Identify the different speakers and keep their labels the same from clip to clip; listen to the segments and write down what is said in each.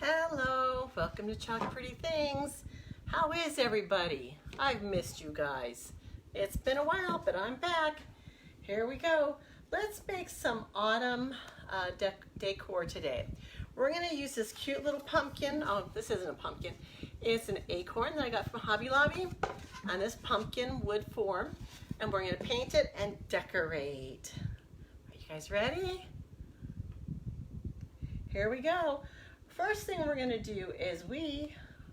Speaker 1: Hello, welcome to Chalk Pretty Things. How is everybody? I've missed you guys. It's been a while, but I'm back. Here we go. Let's make some autumn decor today. We're going to use this cute little pumpkin. Oh, this isn't a pumpkin. It's an acorn that I got from Hobby Lobby on this pumpkin wood form. And we're going to paint it and decorate. Are you guys ready? Here we go. First thing we're going to do is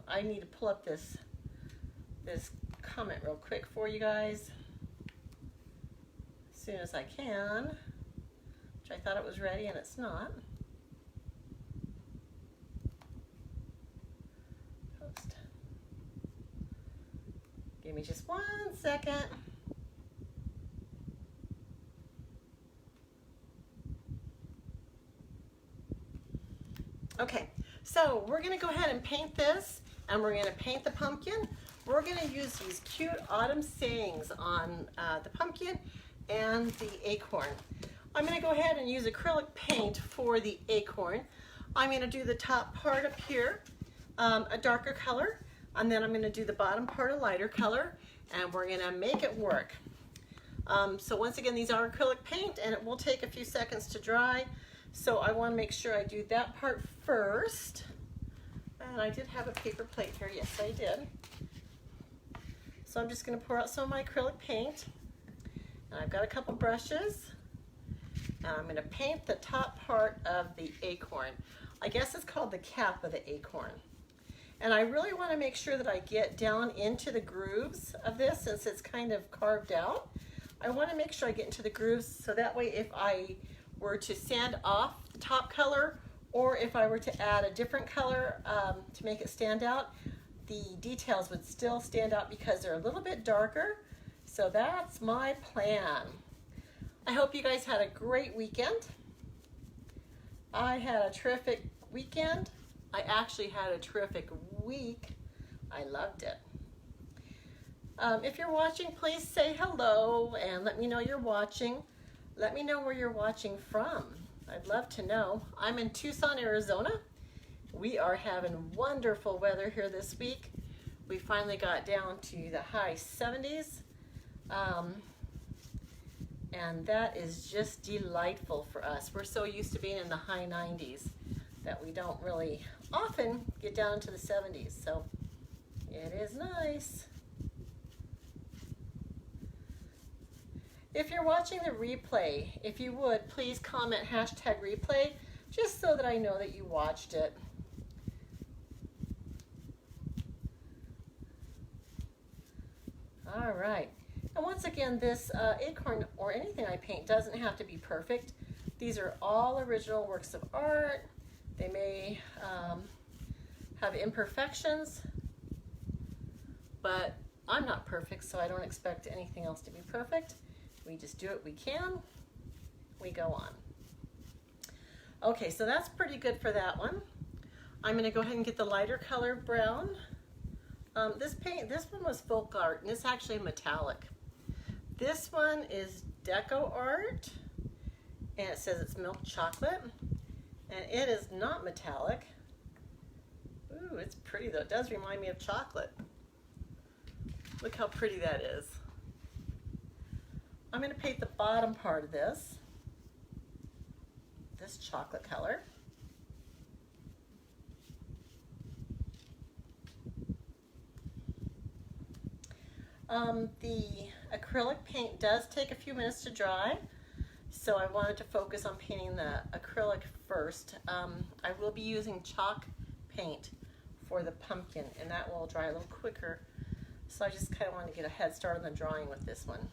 Speaker 1: I need to pull up this comment real quick for you guys as soon as I can, which I thought it was ready and it's not. Post. Give me just 1 second. Okay, so we're going to go ahead and paint this, and we're going to paint the pumpkin. We're going to use these cute autumn sayings on the pumpkin and the acorn. I'm going to go ahead and use acrylic paint for the acorn. I'm going to do the top part up here, a darker color, and then I'm going to do the bottom part a lighter color, and we're going to make it work. So once again, these are acrylic paint, and it will take a few seconds to dry. So I want to make sure I do that part first. And I did have a paper plate here. Yes, I did. So I'm just going to pour out some of my acrylic paint. And I've got a couple brushes. And I'm going to paint the top part of the acorn. I guess it's called the cap of the acorn. And I really want to make sure that I get down into the grooves of this since it's kind of carved out. I want to make sure I get into the grooves so that way if I were to sand off the top color, or if I were to add a different color to make it stand out, the details would still stand out because they're a little bit darker. So that's my plan. I hope you guys had a great weekend. I had a terrific weekend. I actually had a terrific week. I loved it. If you're watching, please say hello and let me know you're watching. Let me know where you're watching from. I'd love to know. I'm in Tucson, Arizona. We are having wonderful weather here this week. We finally got down to the high 70s. And that is just delightful for us. We're so used to being in the high 90s that we don't really often get down to the 70s. So it is nice. If you're watching the replay, if you would, please comment #replay, just so that I know that you watched it. All right. And once again, this acorn or anything I paint doesn't have to be perfect. These are all original works of art. They may have imperfections, but I'm not perfect, so I don't expect anything else to be perfect. We just do what we can, we go on. Okay, so that's pretty good for that one. I'm gonna go ahead and get the lighter color brown. This one was folk art, and it's actually metallic. This one is deco art, and it says it's milk chocolate, and it is not metallic. Ooh, it's pretty though. It does remind me of chocolate. Look how pretty that is. I'm going to paint the bottom part of this chocolate color. The acrylic paint does take a few minutes to dry, so I wanted to focus on painting the acrylic first. I will be using chalk paint for the pumpkin, and that will dry a little quicker, so I just kind of wanted to get a head start on the drawing with this one.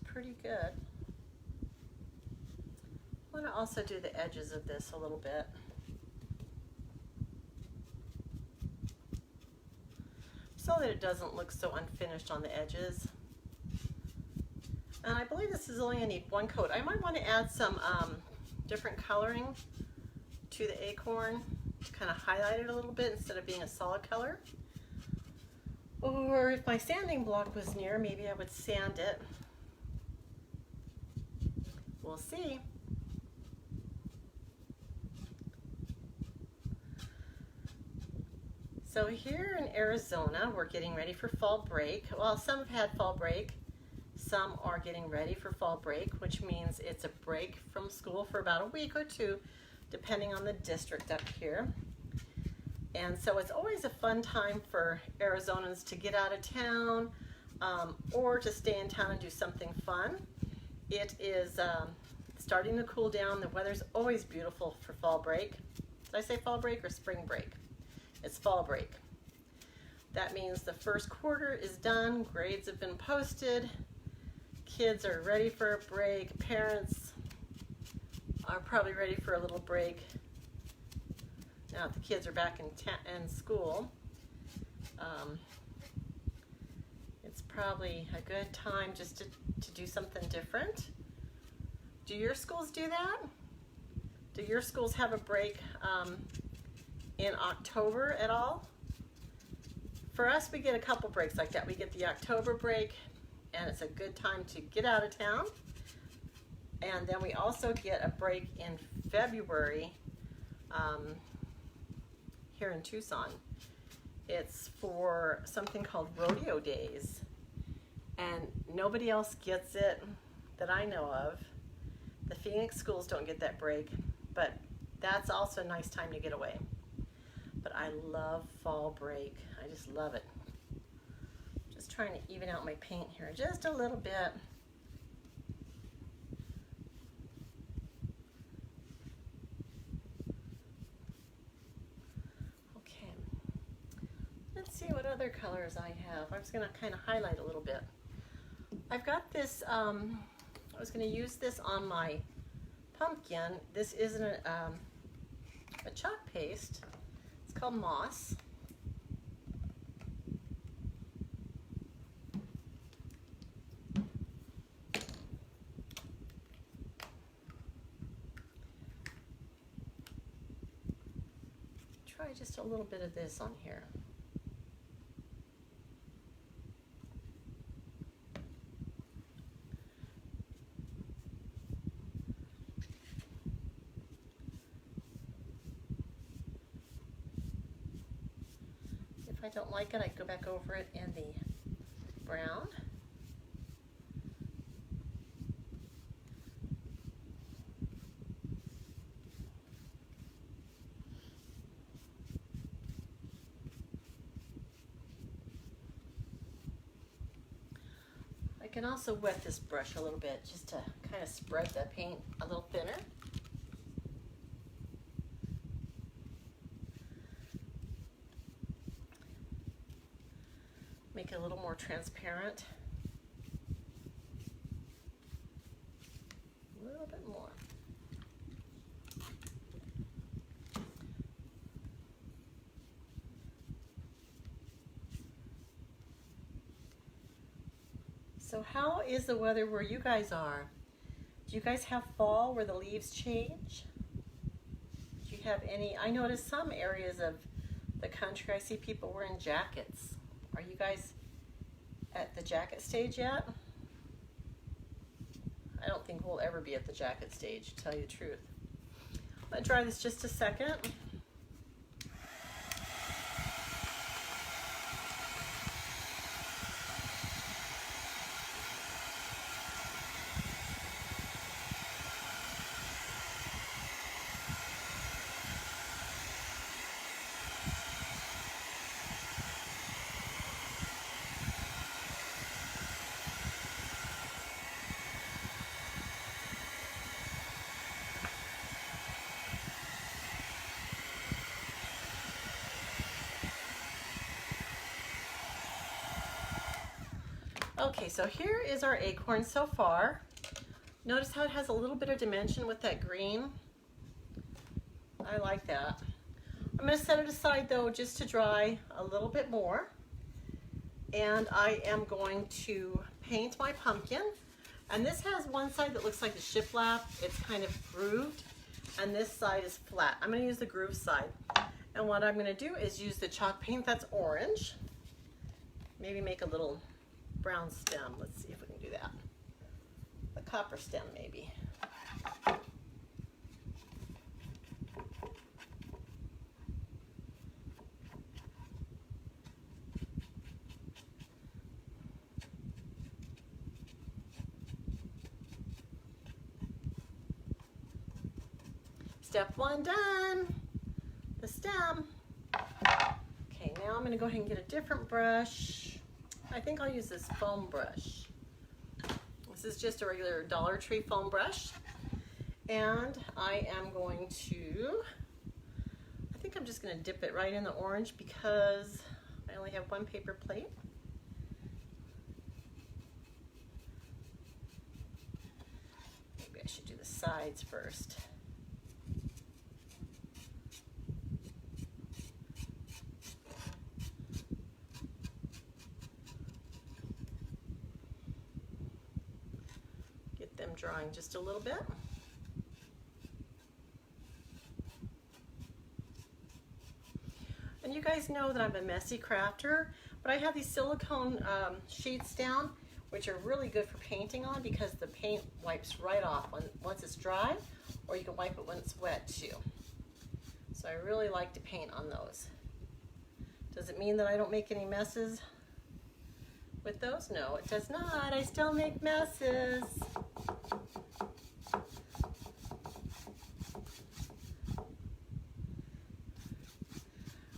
Speaker 1: Pretty good. I want to also do the edges of this a little bit. So that it doesn't look so unfinished on the edges. And I believe this is only going to need one coat. I might want to add some different coloring to the acorn. to kind of highlight it a little bit instead of being a solid color. Or if my sanding block was near, maybe I would sand it. We'll see. So here in Arizona, we're getting ready for fall break. Well, some have had fall break. Some are getting ready for fall break, which means it's a break from school for about a week or two, depending on the district up here. And so it's always a fun time for Arizonans to get out of town or to stay in town and do something fun. It is starting to cool down. The weather's always beautiful for fall break. Did I say fall break or spring break? It's fall break. That means the first quarter is done, grades have been posted, kids are ready for a break, parents are probably ready for a little break now that the kids are back in school. It's probably a good time just to do something different. Do your schools do that? Do your schools have a break in October at all? For us, we get a couple breaks like that. We get the October break, and it's a good time to get out of town. And then we also get a break in February here in Tucson. It's for something called Rodeo Days, and nobody else gets it that I know of. The Phoenix schools don't get that break, but that's also a nice time to get away. But I love fall break. I just love it. Just trying to even out my paint here just a little bit. Okay. Let's see what other colors I have. I was going to kind of highlight a little bit. I've got this, I was going to use this on my pumpkin. This isn't a chalk paste. It's called Moss. Try just a little bit of this on here. If I don't like it, I go back over it in the brown. I can also wet this brush a little bit just to kind of spread the paint a little thinner. Make it a little more transparent. A little bit more. So how is the weather where you guys are? Do you guys have fall where the leaves change? Do you have any? I noticed some areas of the country, I see people wearing jackets. Are you guys at the jacket stage yet? I don't think we'll ever be at the jacket stage, to tell you the truth. I'm going to dry this just a second. Okay, so here is our acorn so far. Notice how it has a little bit of dimension with that green. I like that. I'm going to set it aside though just to dry a little bit more. And I am going to paint my pumpkin. And this has one side that looks like the shiplap. It's kind of grooved. and this side is flat. I'm gonna use the groove side. And what I'm gonna do is use the chalk paint that's orange. Maybe make a little brown stem. Let's see if we can do that. A copper stem maybe. Step one done, the stem. Okay, now I'm going to go ahead and get a different brush. I think I'll use this foam brush. This is just a regular Dollar Tree foam brush. And I am going to, I think I'm just going to dip it right in the orange because I only have one paper plate. Maybe I should do the sides first. Drawing just a little bit. And you guys know that I'm a messy crafter, but I have these silicone sheets down, which are really good for painting on because the paint wipes right off once it's dry, or you can wipe it when it's wet too. So I really like to paint on those. Does it mean that I don't make any messes with those? No, it does not. I still make messes.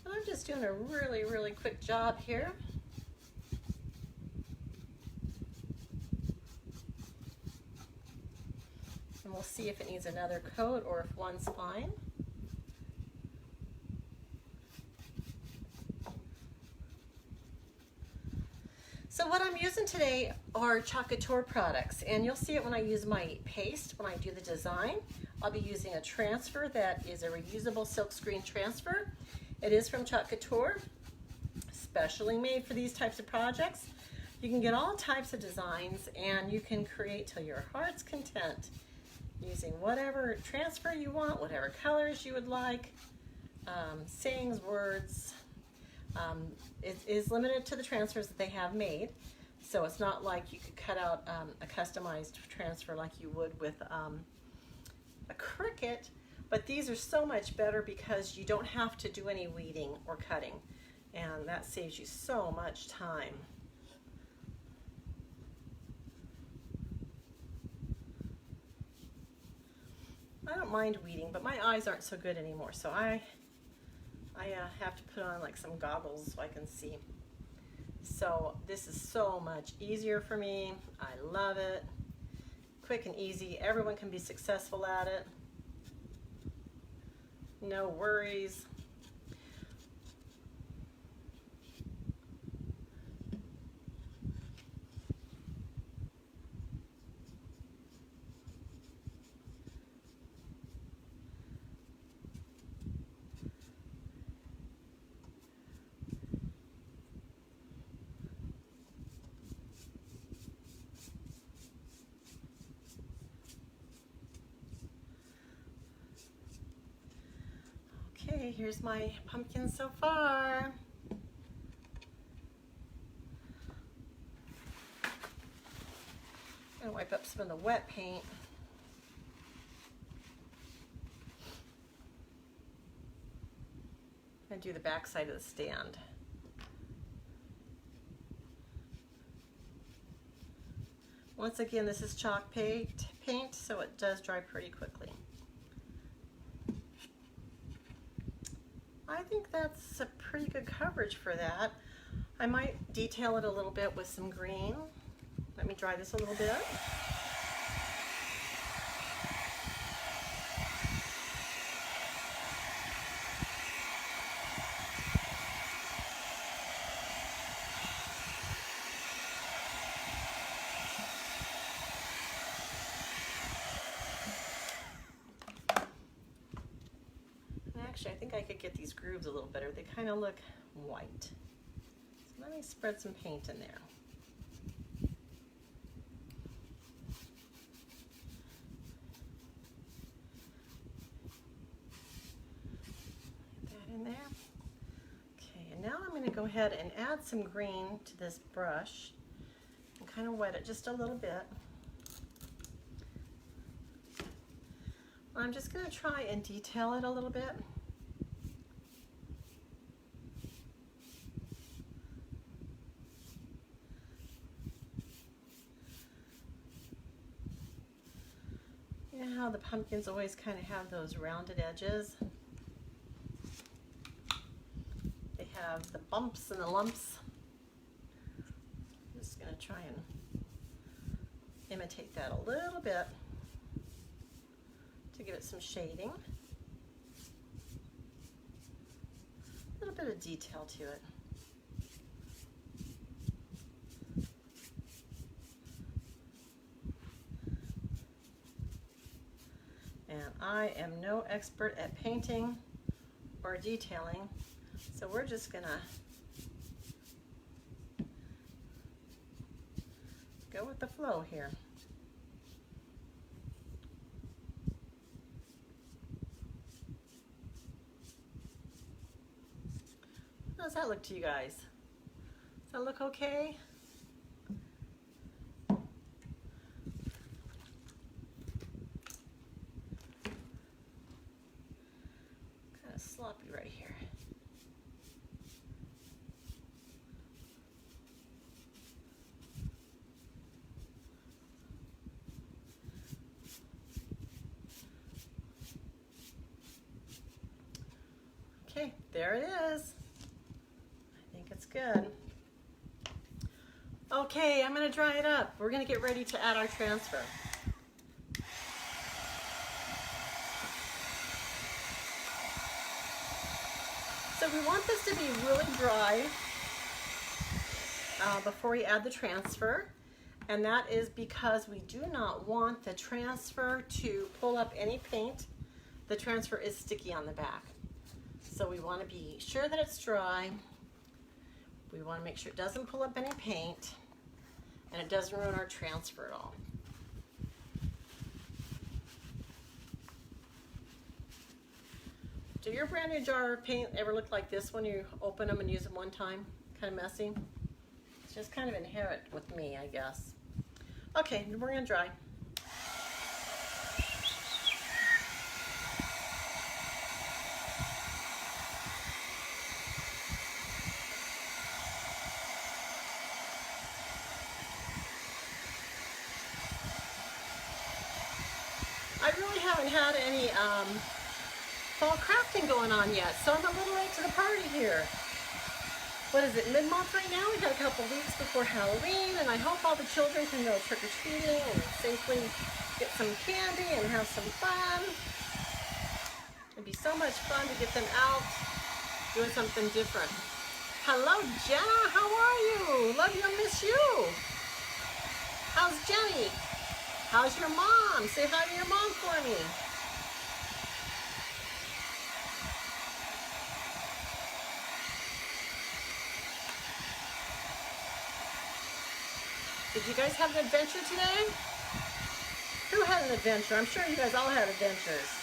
Speaker 1: I'm just doing a really quick job here. And we'll see if it needs another coat or if one's fine. So what I'm using today are Chalk Couture products, and you'll see it when I use my paste, when I do the design. I'll be using a transfer that is a reusable silkscreen transfer. It is from Chalk Couture, specially made for these types of projects. You can get all types of designs and you can create till your heart's content using whatever transfer you want, whatever colors you would like, sayings, words. It is limited to the transfers that they have made, so it's not like you could cut out a customized transfer like you would with a Cricut, but these are so much better because you don't have to do any weeding or cutting, and that saves you so much time. I don't mind weeding, but my eyes aren't so good anymore, so I have to put on like some goggles so I can see. So this is so much easier for me. I love it. Quick and easy. Everyone can be successful at it. No worries. Okay, here's my pumpkin so far. I'm gonna wipe up some of the wet paint. And do the back side of the stand. Once again, this is chalk paint, so it does dry pretty quickly. I think that's a pretty good coverage for that. I might detail it a little bit with some green. Let me dry this a little bit. Actually, I think I could get these grooves a little better. They kind of look white. So let me spread some paint in there. going to go ahead and add some green to this brush and kind of wet it just a little bit. I'm just going to try and detail it a little bit. You know how the pumpkins always kind of have those rounded edges? They have the bumps and the lumps. I'm just going to try and imitate that a little bit to give it some shading. A little bit of detail to it. And I am no expert at painting or detailing, so we're just gonna go with the flow here. How does that look to you guys? Does that look okay? Kind of sloppy right here. Okay, there it is. It's good. Okay, I'm going to dry it up. We're going to get ready to add our transfer. So we want this to be really dry before we add the transfer, and that is because we do not want the transfer to pull up any paint. The transfer is sticky on the back. So we want to be sure that it's dry. We want to make sure it doesn't pull up any paint and it doesn't ruin our transfer at all. Do your brand new jar of paint ever look like this when you open them and use them one time? Kind of messy? It's just kind of inherent with me, I guess. Okay, we're going to dry. I really haven't had any fall crafting going on yet, so I'm a little late to the party here. What is it, mid-month right now? We got a couple weeks before Halloween, and I hope all the children can go trick-or-treating and safely get some candy and have some fun. It'd be so much fun to get them out doing something different. Hello, Jenna. How are you? Love you and miss you. How's Jenny? How's your mom? Say hi to your mom for me. Did you guys have an adventure today? Who had an adventure? I'm sure you guys all had adventures.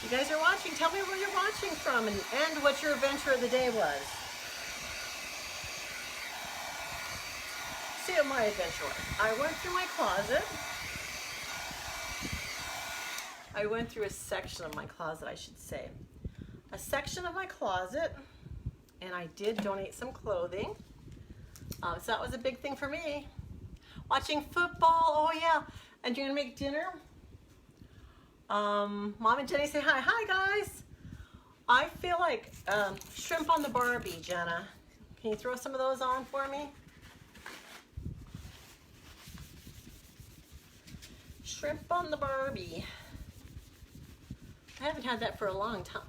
Speaker 1: You guys are watching. Tell me where you're watching from and what your adventure of the day was. See what my adventure was. I went through my closet. I went through a section of my closet, I should say. A section of my closet, and I did donate some clothing. So that was a big thing for me. Watching football, oh yeah. And you're gonna make dinner? Mom and Jenny say hi. Hi guys. I feel like shrimp on the Barbie, Jenna. Can you throw some of those on for me? Shrimp on the Barbie. I haven't had that for a long time.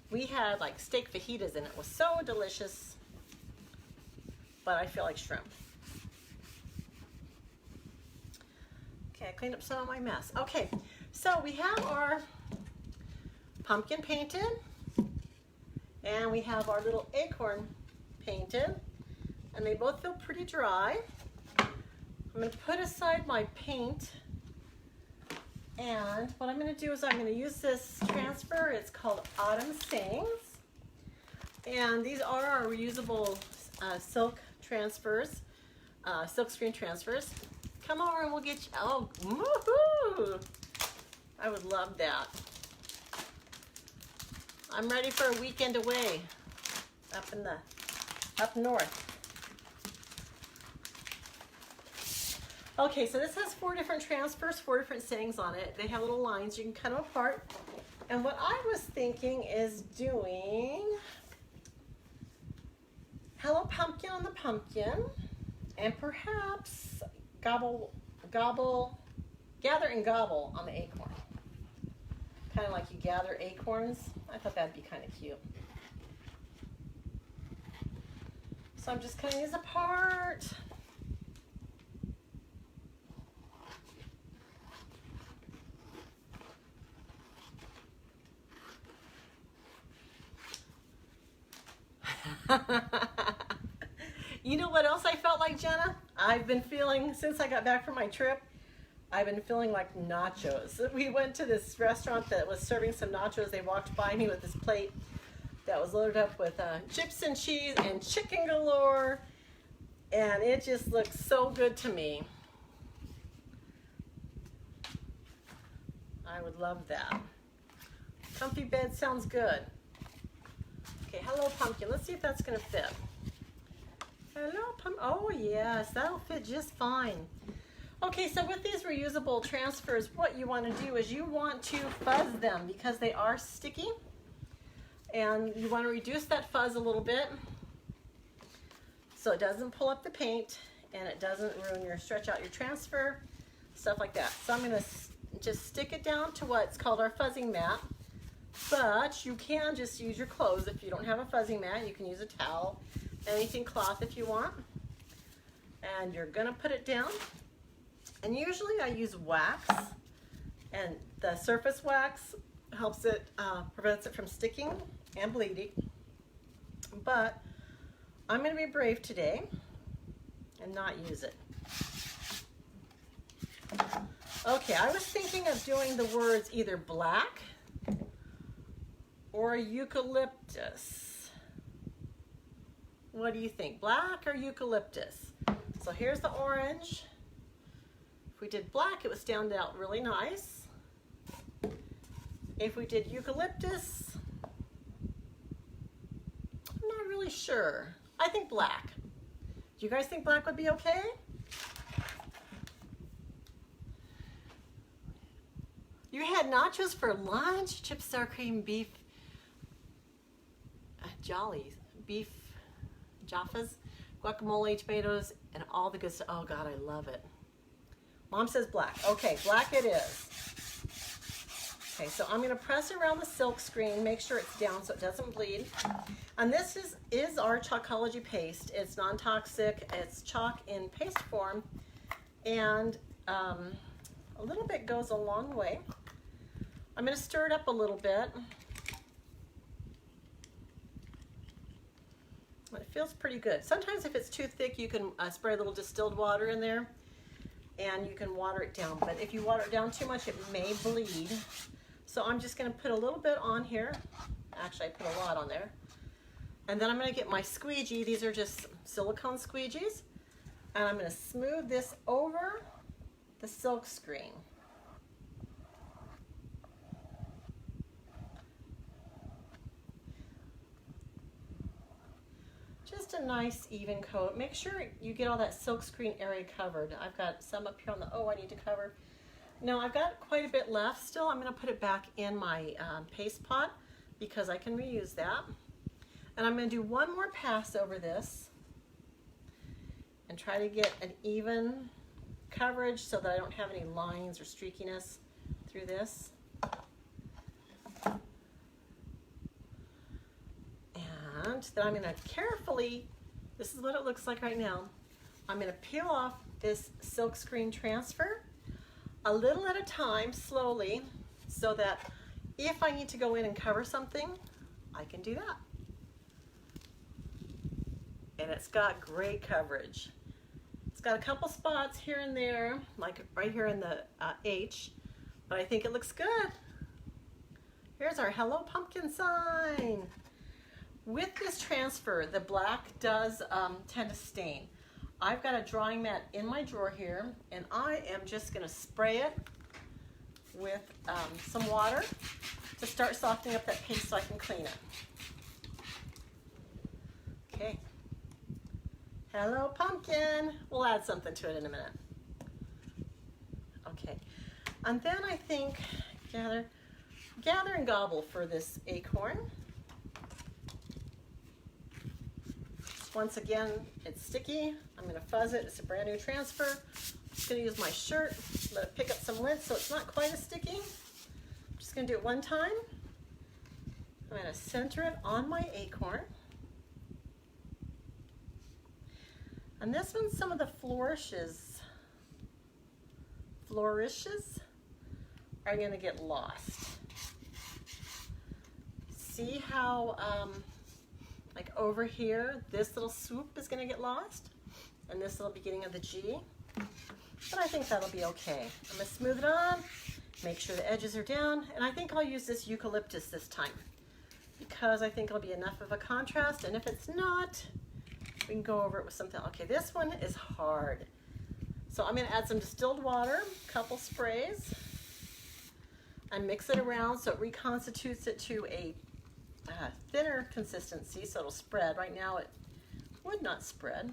Speaker 1: We had like steak fajitas and it was so delicious. But I feel like shrimp. Okay, I cleaned up some of my mess. Okay, so we have our pumpkin painted, and we have our little acorn painted, and they both feel pretty dry. I'm going to put aside my paint, and what I'm going to do is I'm going to use this transfer. It's called Autumn Sayings, and these are our reusable silk transfers, silk screen transfers. Come over and we'll get you. Oh, woohoo! I would love that. I'm ready for a weekend away up north. Okay, so this has 4 different transfers, 4 different sayings on it. They have little lines. You can cut them apart. And what I was thinking is doing Hello Pumpkin on the pumpkin, and perhaps gather and gobble on the acorn. Kind of like you gather acorns. I thought that'd be kind of cute. So I'm just cutting these apart. You know what else I felt like, Jenna? I've been feeling, since I got back from my trip, I've been feeling like nachos. We went to this restaurant that was serving some nachos. They walked by me with this plate that was loaded up with chips and cheese and chicken galore, and it just looked so good to me. I would love that. Comfy bed sounds good. Okay, hello pumpkin. Let's see if that's gonna fit. Hello pumpkin. Oh yes, that'll fit just fine. Okay, so with these reusable transfers, what you want to do is you want to fuzz them because they are sticky, and you want to reduce that fuzz a little bit so it doesn't pull up the paint and it doesn't stretch out your transfer, stuff like that. So I'm going to just stick it down to what's called our fuzzing mat, but you can just use your clothes. If you don't have a fuzzing mat, you can use a towel, anything cloth if you want, and you're going to put it down. And usually I use wax, and the surface wax helps it, prevents it from sticking and bleeding. But I'm going to be brave today and not use it. Okay, I was thinking of doing the words either black or eucalyptus. What do you think, black or eucalyptus? So here's the orange. If we did black, it would stand out really nice. If we did eucalyptus, I'm not really sure. I think black. Do you guys think black would be okay? You had nachos for lunch, chips, sour cream, beef, jollies, beef jaffas, guacamole, tomatoes, and all the good stuff. Oh God, I love it. Mom says black. Okay, black it is. Okay, so I'm going to press around the silk screen, make sure it's down so it doesn't bleed. And this is our Chalkology Paste. It's non-toxic. It's chalk in paste form, and a little bit goes a long way. I'm going to stir it up a little bit. It feels pretty good. Sometimes if it's too thick, you can spray a little distilled water in there, and you can water it down. But if you water it down too much, it may bleed. So I'm just going to put a little bit on here. Actually, I put a lot on there. And then I'm going to get my squeegee. These are just silicone squeegees. And I'm going to smooth this over the silk screen. Just a nice even coat. Make sure you get all that silk screen area covered. I've got some up here on the, oh, I need to cover. No, I've got quite a bit left still. I'm going to put it back in my paste pot because I can reuse that. And I'm going to do one more pass over this and try to get an even coverage so that I don't have any lines or streakiness through this. And then I'm going to carefully, this is what it looks like right now, I'm going to peel off this silk screen transfer a little at a time, slowly, so that if I need to go in and cover something, I can do that. and it's got great coverage. It's got a couple spots here and there, like right here in the H, but I think it looks good. Here's our Hello Pumpkin sign. With this transfer, the black does tend to stain. I've got a drawing mat in my drawer here, and I am just gonna spray it with some water to start softening up that paste so I can clean it. Okay. Hello Pumpkin. We'll add something to it in a minute. Okay. And then I think gather and gobble for this acorn. Once again, it's sticky. I'm gonna fuzz it. It's a brand new transfer. I'm just gonna use my shirt, let it pick up some lint so it's not quite as sticky. I'm just gonna do it one time. I'm gonna center it on my acorn. And this one, some of the flourishes are gonna get lost. See how, like over here, this little swoop is gonna get lost, and this little beginning of the G, but I think that'll be okay. I'm gonna smooth it on, make sure the edges are down, and I think I'll use this eucalyptus this time, because I think it'll be enough of a contrast, and if it's not, we can go over it with something. Okay, this one is hard. So I'm gonna add some distilled water, a couple sprays, and mix it around so it reconstitutes it to a thinner consistency so it'll spread. Right now it would not spread.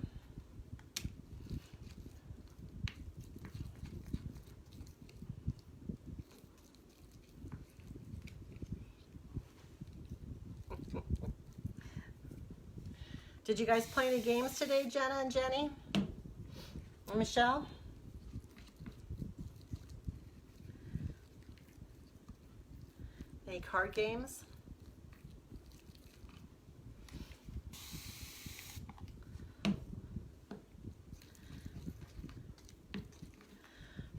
Speaker 1: Did you guys play any games today, Jenna and Jenny? And Michelle? Any card games? I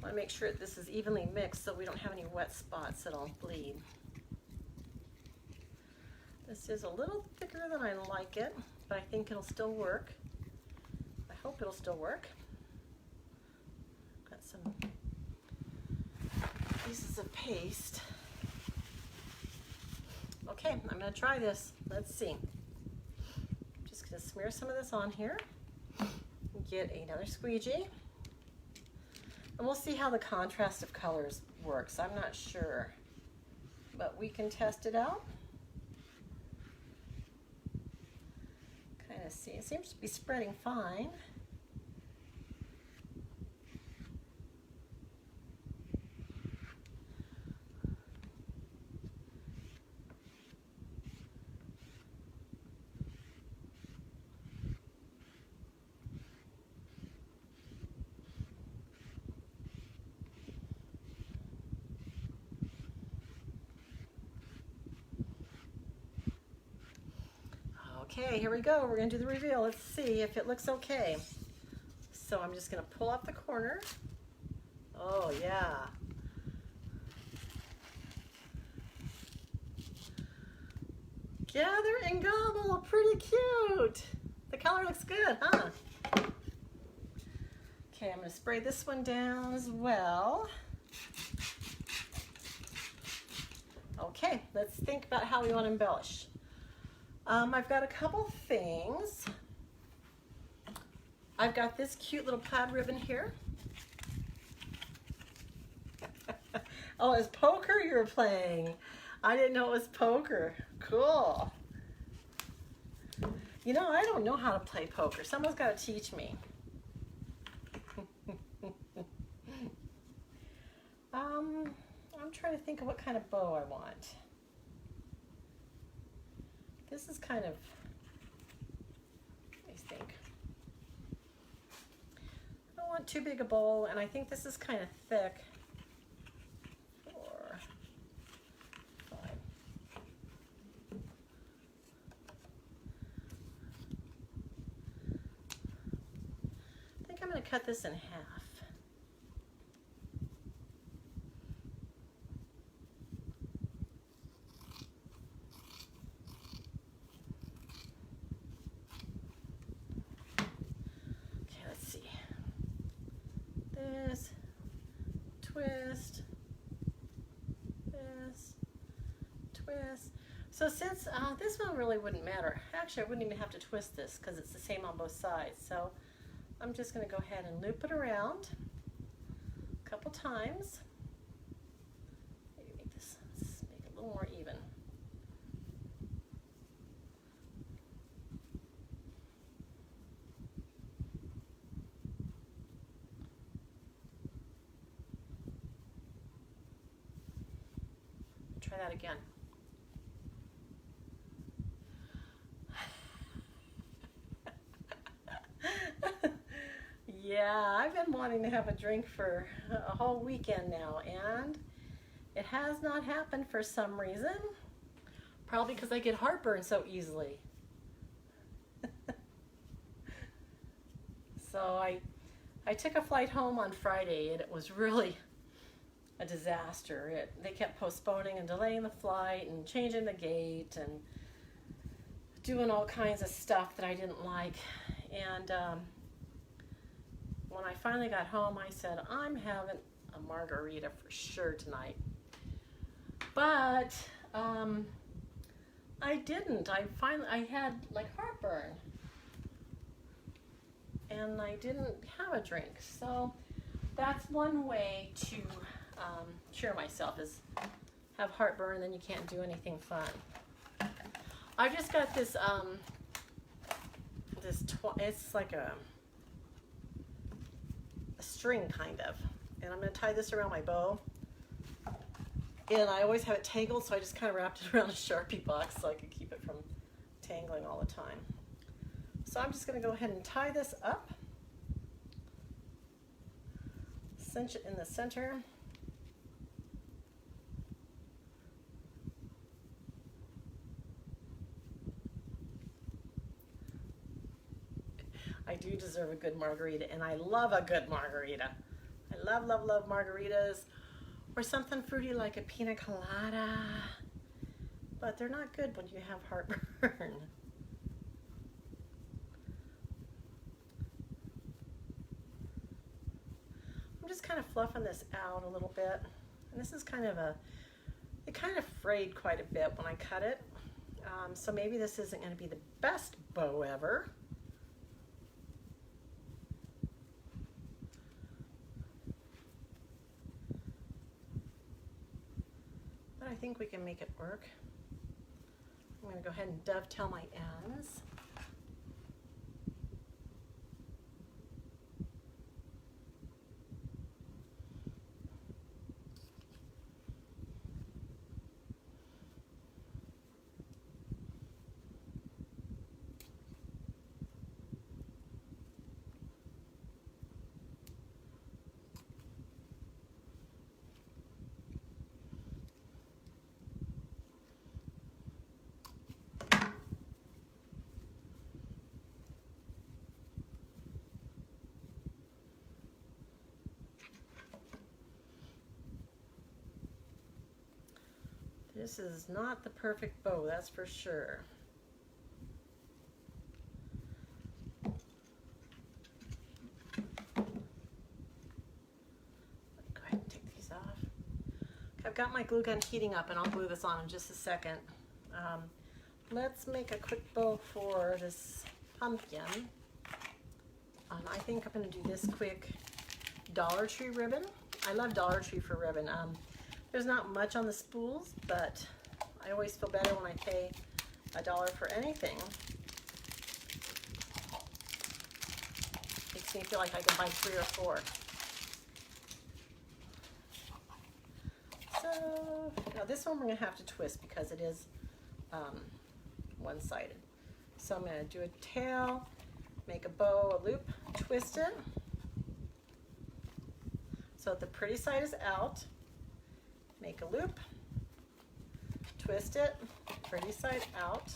Speaker 1: want to make sure that this is evenly mixed so we don't have any wet spots that'll bleed. This is a little thicker than I like it, but I think it'll still work. I hope it'll still work. Got some pieces of paste. Okay, I'm gonna try this. Let's see. I'm just gonna smear some of this on here. Get another squeegee. And we'll see how the contrast of colors works. I'm not sure, but we can test it out. Kind of see, it seems to be spreading fine. Okay, here we go. We're gonna do the reveal. Let's see if it looks okay. So I'm just gonna pull up the corner. Oh yeah. Gather and gobble, pretty cute. The color looks good, huh? Okay, I'm gonna spray this one down as well. Okay, let's think about how we want to embellish. I've got a couple things. I've got this cute little plaid ribbon here. Oh, it's poker you were playing. I didn't know it was poker. Cool. You know, I don't know how to play poker. Someone's got to teach me. I'm trying to think of what kind of bow I want. This is kind of, I think. I don't want too big a bowl, and I think this is kind of thick. 4, 5. I think I'm going to cut this in half. So since this one really wouldn't matter, actually I wouldn't even have to twist this because it's the same on both sides. So I'm just going to go ahead and loop it around a couple times. Maybe make this, let's make it a little more even. Try that again. Yeah, I've been wanting to have a drink for a whole weekend now, and it has not happened for some reason. Probably because I get heartburn so easily. So I took a flight home on Friday, and it was really a disaster. They kept postponing and delaying the flight and changing the gate and doing all kinds of stuff that I didn't like. And when I finally got home, I said, I'm having a margarita for sure tonight. But I didn't. I had like heartburn. And I didn't have a drink. So that's one way to cure myself, is have heartburn and then you can't do anything fun. I just got this, it's like a string kind of, and I'm going to tie this around my bow, and I always have it tangled, so I just kind of wrapped it around a Sharpie box so I could keep it from tangling all the time. So I'm just going to go ahead and tie this up, cinch it in the center. I do deserve a good margarita, and I love a good margarita. I love, love, love margaritas, or something fruity like a pina colada, but they're not good when you have heartburn. I'm just kind of fluffing this out a little bit, and this is kind of it kind of frayed quite a bit when I cut it, so maybe this isn't going to be the best bow ever. I think we can make it work. I'm going to go ahead and dovetail my ends. This is not the perfect bow, that's for sure. Go ahead and take these off. Okay, I've got my glue gun heating up, and I'll glue this on in just a second. Let's make a quick bow for this pumpkin. I think I'm going to do this quick Dollar Tree ribbon. I love Dollar Tree for ribbon. There's not much on the spools, but I always feel better when I pay $1 for anything. Makes me feel like I can buy 3 or 4. So now this one we're going to have to twist because it is one-sided. So I'm going to do a tail, make a bow, a loop, twist it. So the pretty side is out. Make a loop, twist it, pretty side out.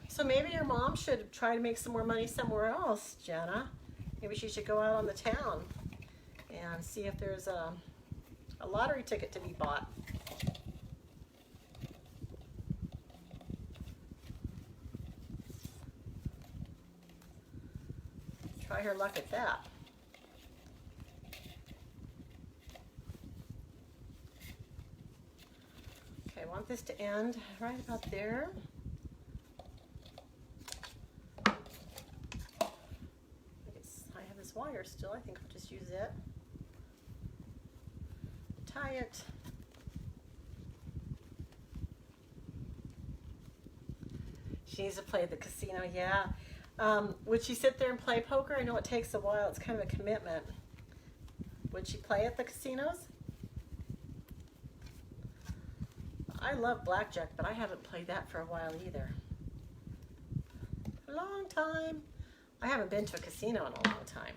Speaker 1: So maybe your mom should try to make some more money somewhere else, Jenna. Maybe she should go out on the town and see if there's a lottery ticket to be bought. Try her luck at that. Okay, I want this to end right about there. I have this wire still. I think I'll just use it. Tie it. She needs to play at the casino, yeah. Would she sit there and play poker? I know it takes a while. It's kind of a commitment. Would she play at the casinos? I love blackjack, but I haven't played that for a while either. A long time. I haven't been to a casino in a long time.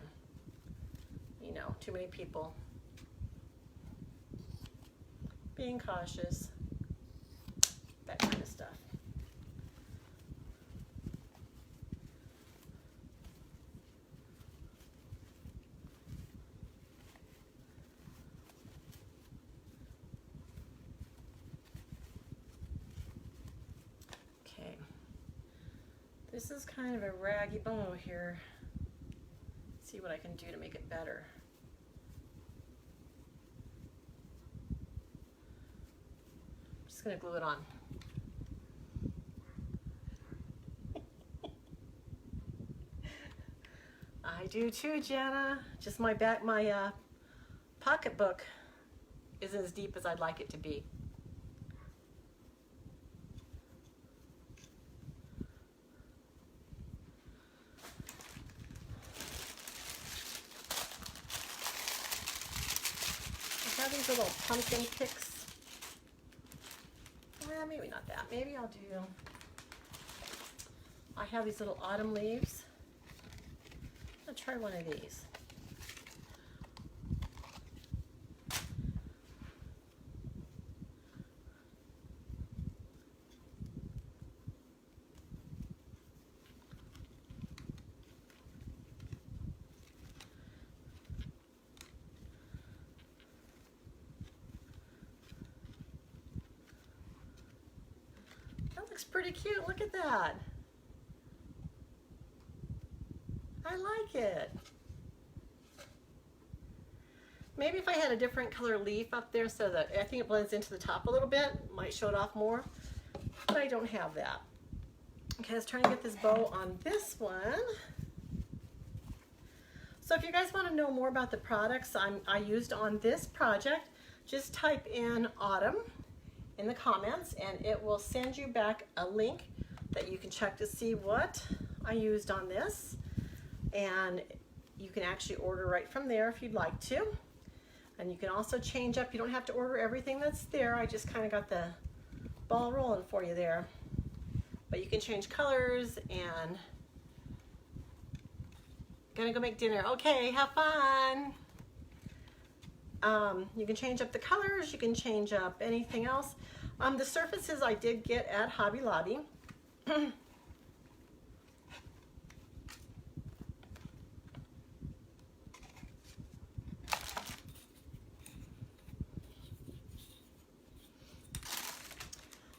Speaker 1: You know, too many people. Being cautious. That kind of stuff. This is kind of a raggy bow here. Let's see what I can do to make it better. I'm just going to glue it on. I do too, Jana. Just my pocketbook isn't as deep as I'd like it to be. These little pumpkin picks. Well, maybe not that. Maybe I'll do. I have these little autumn leaves. I'll try one of these. Looks pretty cute. Look at that. I like it. Maybe if I had a different color leaf up there so that I think it blends into the top a little bit, might show it off more, but I don't have that. Okay, let's try and get this bow on this one. So if you guys want to know more about the products I used on this project, just type in autumn in the comments and it will send you back a link that you can check to see what I used on this, and you can actually order right from there if you'd like to. And you can also change up. You don't have to order everything that's there. I just kind of got the ball rolling for you there, but you can change colors. And gonna go make dinner. Okay, have fun. You can change up the colors, you can change up anything else. The surfaces I did get at Hobby Lobby. I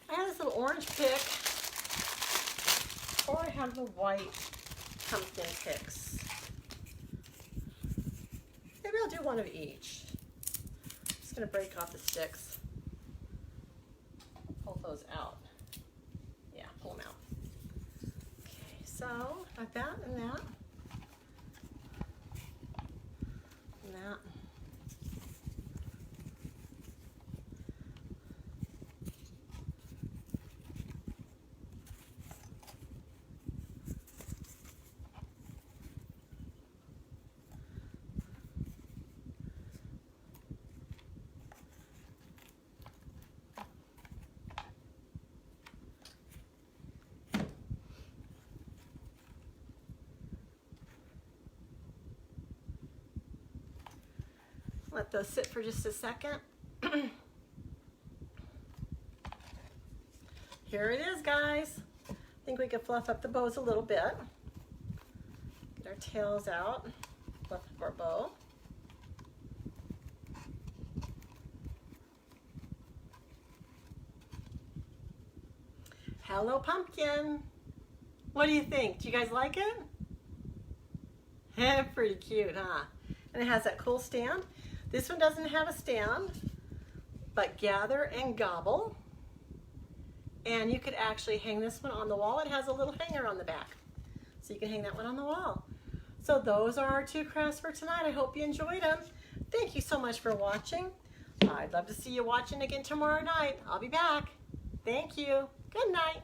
Speaker 1: have this little orange pick, or I have the white pumpkin picks. Maybe I'll do one of each. Just gonna break off the sticks. Pull those out. Yeah, pull them out. Okay, so got that and that. And that. Let those sit for just a second. Here it is, guys. I think we can fluff up the bows a little bit. Get our tails out, fluff up our bow. Hello, pumpkin. What do you think? Do you guys like it? Pretty cute, huh? And it has that cool stand. This one doesn't have a stand, but gather and gobble. And you could actually hang this one on the wall. It has a little hanger on the back. So you can hang that one on the wall. So those are our 2 crafts for tonight. I hope you enjoyed them. Thank you so much for watching. I'd love to see you watching again tomorrow night. I'll be back. Thank you. Good night.